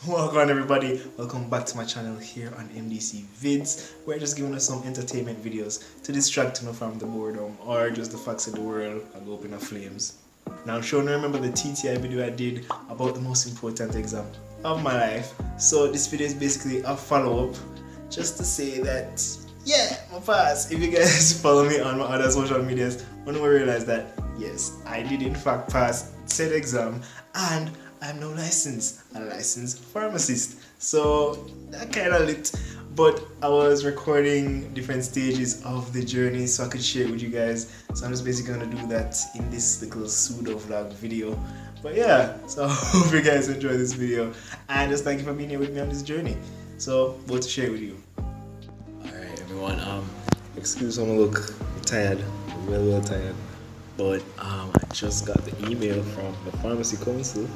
Welcome everybody, welcome back to my channel here on MDC Vids. We're just giving us some entertainment videos to distract you from the boredom or just the facts of the world and go up in the flames. Now I'm sure you remember the TTI video I did about the most important exam of my life. So this video is basically a follow-up just to say that yeah, I passed. If you guys follow me on my other social medias, when we realize that yes, I did in fact pass said exam and I'm now a licensed pharmacist. So that kind of lit, but I was recording different stages of the journey so I could share it with you guys. So I'm just basically gonna do that in this little pseudo vlog video. But yeah, so I hope you guys enjoy this video and just thank you for being here with me on this journey. So about to share it with you. Alright everyone, excuse me, I look tired, well tired. But I just got the email from the pharmacy council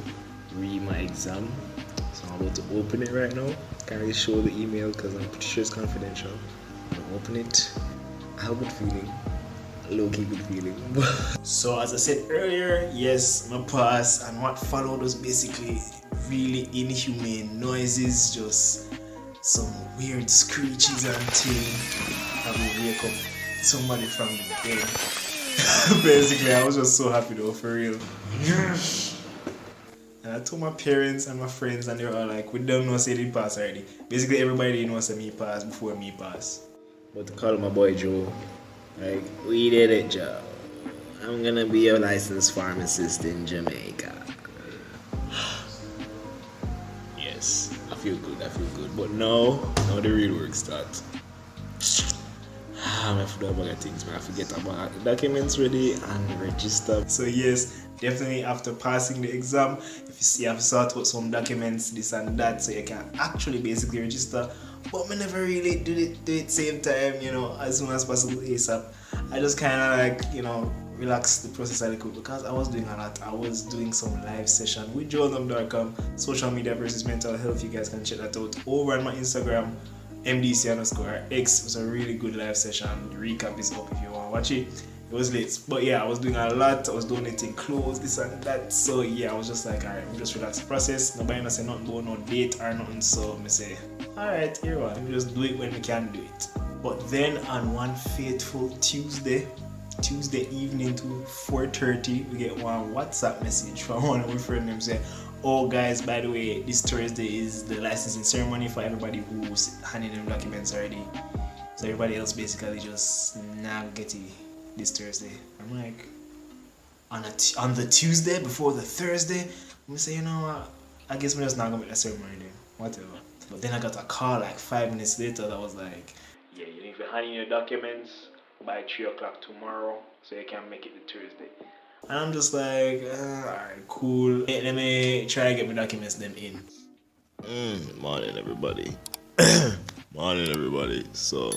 read my exam, so I'm about to open it right now. Can't really show the email because I'm pretty sure it's confidential. I'm gonna open it. I have a good feeling, a low-key good feeling. So as I said earlier, yes, my pass, and what followed was basically really inhumane noises, just some weird screeches and things that will wake up somebody from the dead. Basically, I was just so happy though, for real. And I told my parents and my friends, and they were all like, we don't know say they pass already. Basically, everybody knows say me pass before me pass. But to call my boy Joe, like, we did it, Joe. I'm gonna be a licensed pharmacist in Jamaica. Yes, I feel good. But now the real work starts. I have to do a bag of things, man. I forget about documents ready and register. So yes, definitely after passing the exam, if you see, I've sort out some documents, this and that, so you can actually basically register. But I never really do it same time, you know, as soon as possible ASAP. I just kind of like, you know, relax the process a little because I was doing a lot. I was doing some live session with journal.com, social media versus mental health. You guys can check that out over on my Instagram. MDC_X was a really good live session. The recap is up if you want to watch it. It was late, but yeah, I was doing a lot. I was donating clothes, this and that. So yeah, I was just like, alright, I'm just relax the process. Nobody not say nothing about no date or nothing. So I say, alright, here we are. Let me just do it when we can do it. But then on one fateful Tuesday evening to 4:30, we get one WhatsApp message from one of my friends and say, oh guys, by the way, this Thursday is the licensing ceremony for everybody who's handing them documents already. So everybody else basically just not get it this Thursday. I'm like, on the Tuesday before the Thursday, I'm gonna say, you know what, I guess we're just not gonna make that ceremony then, whatever. But then I got a call like 5 minutes later that was like, yeah, you need to hand in your documents by 3 o'clock tomorrow so you can make it the Thursday. And I'm just like, alright, cool. Let me try to get my documents them in. Morning everybody. Morning everybody. So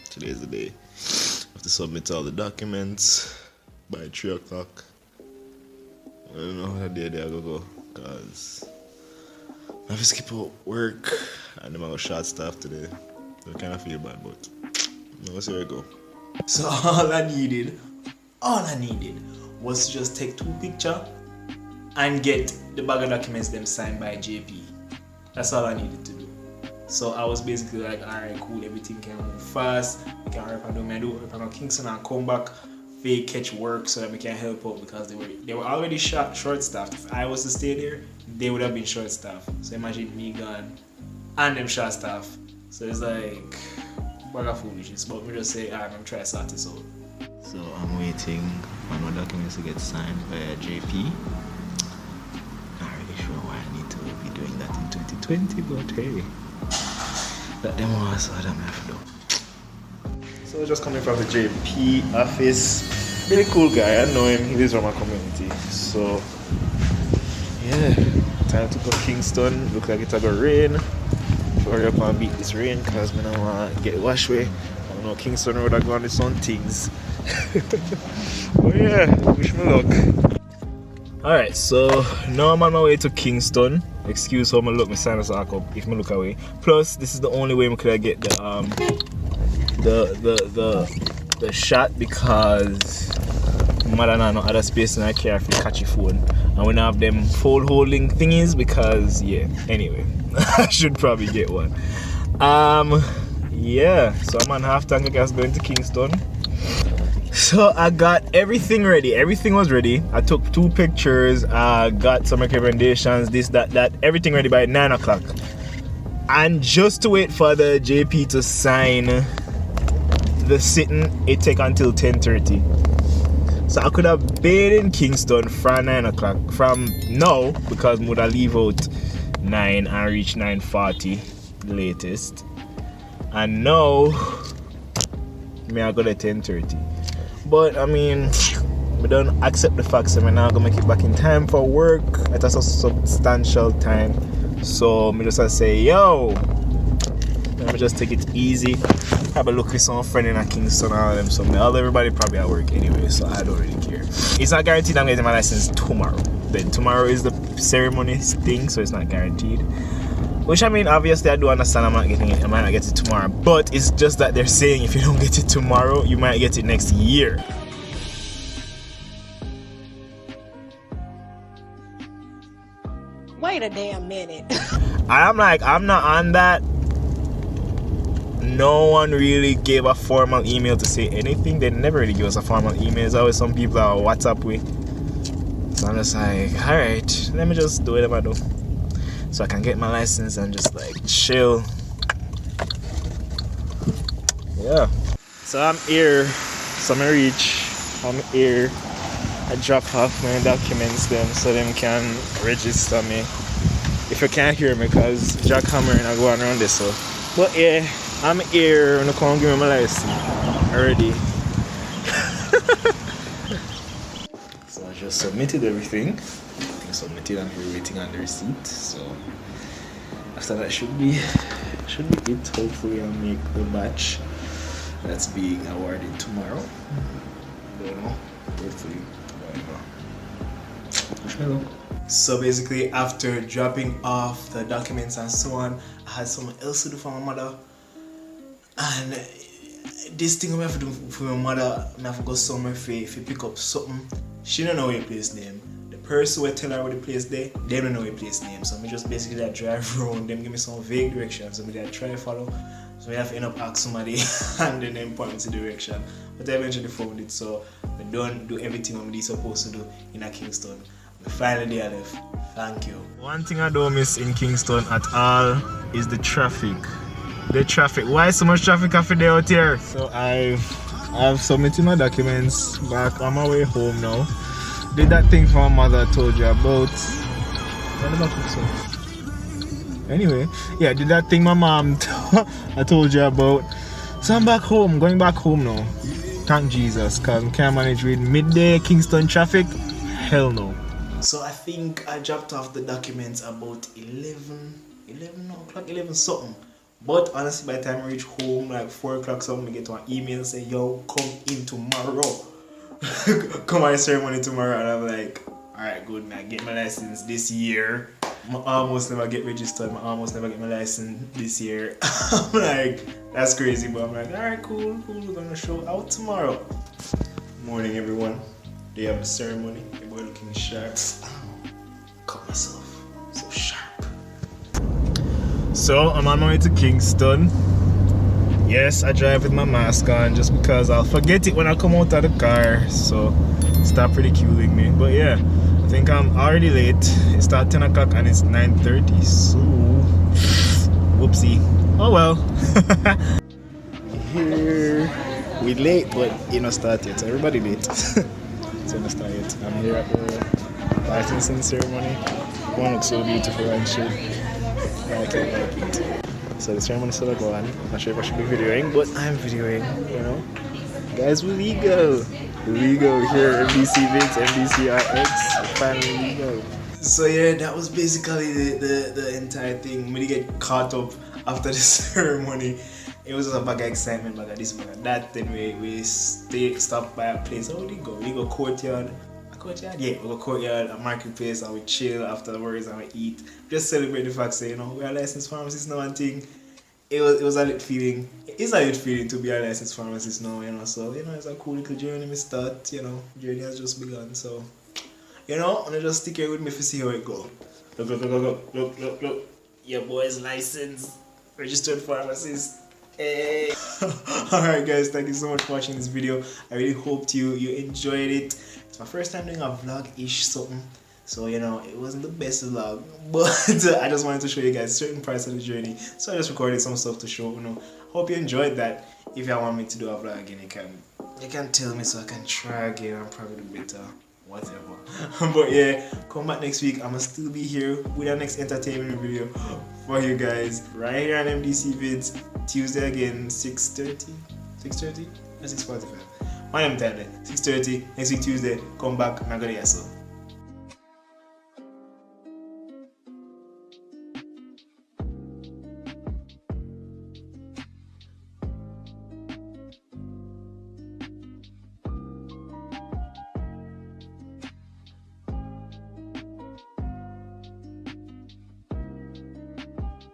today's the day. I have to submit all the documents by 3 o'clock. I don't know how the day I go because I have to skip out work and I'm gonna short staff today. So I kind of feel bad, but let's see where I go. So all I needed was to just take 2 pictures and get the bag of documents them signed by JP. That's all I needed to do. So I was basically like, alright, cool, everything can move fast. We can hurry up and do my do Kingston and come back, they catch work so that we can help out because they were already short staffed. If I was to stay there, they would have been short staffed. So imagine me gone and them short staffed. So it's like bag of foolishness. But we just say, alright, I'm trying to sort this out. So I'm waiting for my documents to get signed by JP. Not really sure why I need to be doing that in 2020, but hey, that demo was what I'm have to do. So just coming from the JP office, really cool guy. I know him. He lives from my community. So yeah, time to go Kingston. Look like it's gonna rain. Hurry up and beat this rain because I don't want to get washed away. I don't know Kingston Road I go on some things. But yeah, wish me luck. Alright, so now I'm on my way to Kingston. Excuse how I look, my sinus arc up if I look away. Plus, this is the only way I could get the shot because mother no other space in I care if you catch your phone. And we don't have them fold holding thingies because, yeah, anyway, I should probably get one. Yeah, so I'm on half tank, I guess, going to Kingston. So I got everything ready. Everything was ready. I took 2 pictures, got some recommendations, this, that, everything ready by 9 o'clock. And just to wait for the JP to sign the sitting, it take until 10:30. So I could have been in Kingston from 9 o'clock from now, because would I leave out 9 and reach 9:40 latest. And now me I go to 10:30. But I mean, we don't accept the fact that I'm not gonna make it back in time for work at a substantial time. So me just say, yo, let me just take it easy. Have a look with some friend in a Kingston and all them. So everybody probably at work anyway, so I don't really care. It's not guaranteed I'm getting my license tomorrow. Then tomorrow is the ceremony thing, so it's not guaranteed. Which I mean, obviously I do understand I'm not getting it. I might not get it tomorrow, but it's just that they're saying if you don't get it tomorrow, you might get it next year. Wait a damn minute. I'm like, I'm not on that. No one really gave a formal email to say anything. They never really give us a formal email. There's always some people that are WhatsApp with. So I'm just like, alright, let me just do whatever I do. So I can get my license and just like chill. Yeah. So I'm here. So I'm reach. I'm here. I drop off my documents then so them can register me. If you can't hear me because Jack Hammer and I go around this so. But yeah, I'm here and I can't give me my license already. So I just submitted everything. I submitted and we're waiting on the receipt. So after that should be it. Hopefully I'll make the batch that's being awarded tomorrow. I don't know. Hopefully. So basically after dropping off the documents and so on, I had something else to do for my mother. And this thing I have to do for my mother, I have to go somewhere if you pick up something. She don't know your place name. The person will tell her where the place there, they don't know your place name. So I just basically drive around, them give me some vague directions, so I try to follow. So I have to end up asking somebody and then them point me to the direction. But I eventually found it, so I don't do everything I'm supposed to do in a Kingston. Finally I left. Thank you. One thing I don't miss in Kingston at all is the traffic. The traffic. Why so much traffic after day out here? So I've submitted my documents back on my way home now. Did that thing for my mother I told you about. Anyway, yeah, did that thing my mom I told you about. So I'm back home, going back home now. Thank Jesus, cause I can't manage with midday Kingston traffic. Hell no. So I think I dropped off the documents about 11 o'clock, 11 something. But honestly, by the time I reach home, like 4 o'clock something, I get to an email say, yo, come in tomorrow. Come on ceremony tomorrow. And I'm like, alright, good, man, get my license this year. I almost never get registered, I almost never get my license this year. I'm like, that's crazy, but I'm like, alright, cool, we're gonna show out tomorrow. Morning, everyone. Day of the ceremony. The boy looking sharp. Cut myself. So sharp. So I'm on my way to Kingston. Yes, I drive with my mask on just because I'll forget it when I come out of the car. So stop ridiculing me. But yeah, I think I'm already late. It starts 10 o'clock and it's 9:30. So whoopsie. Oh well. Here we late, but you know start yet. So everybody late. So I'm here at the licensing ceremony. One looks so beautiful and shit. I can't like it. So the ceremony is still going. I'm not sure if I should be videoing, but I'm videoing, you know. Guys, we're legal. Legal here, MDC Vids, MDCRX, finally legal. So yeah, that was basically the entire thing. We didn't get caught up after the ceremony. It was just a bag of excitement, bag of this, bag of that. Then we stopped by a place. Oh, we go courtyard. A courtyard? Yeah, we go courtyard, a marketplace, and we chill afterwards and we eat. Just celebrate the fact that, you know, we are licensed pharmacists now and thing. It was a little feeling. It's a little feeling to be a licensed pharmacist now, you know. So, you know, it's a cool little journey we start, you know. Journey has just begun, so You know, and just stick here with me to see how it go. Look. Your boy's license. Registered pharmacist. Hey. Alright guys, thank you so much for watching this video. I really hope you enjoyed it. It's my first time doing a vlog-ish something. So, you know, it wasn't the best vlog, but I just wanted to show you guys certain parts of the journey. So I just recorded some stuff to show, you know. Hope you enjoyed that. If you want me to do a vlog again, you can tell me so I can try again and probably do better. Whatever. But yeah, come back next week. I'ma still be here with our next entertainment video for you guys. Right here on MDC Vids. Tuesday again, 6:30? 6:30? Or 6:45? My name is 6:30. Next week Tuesday. Come back and I'm gonna so.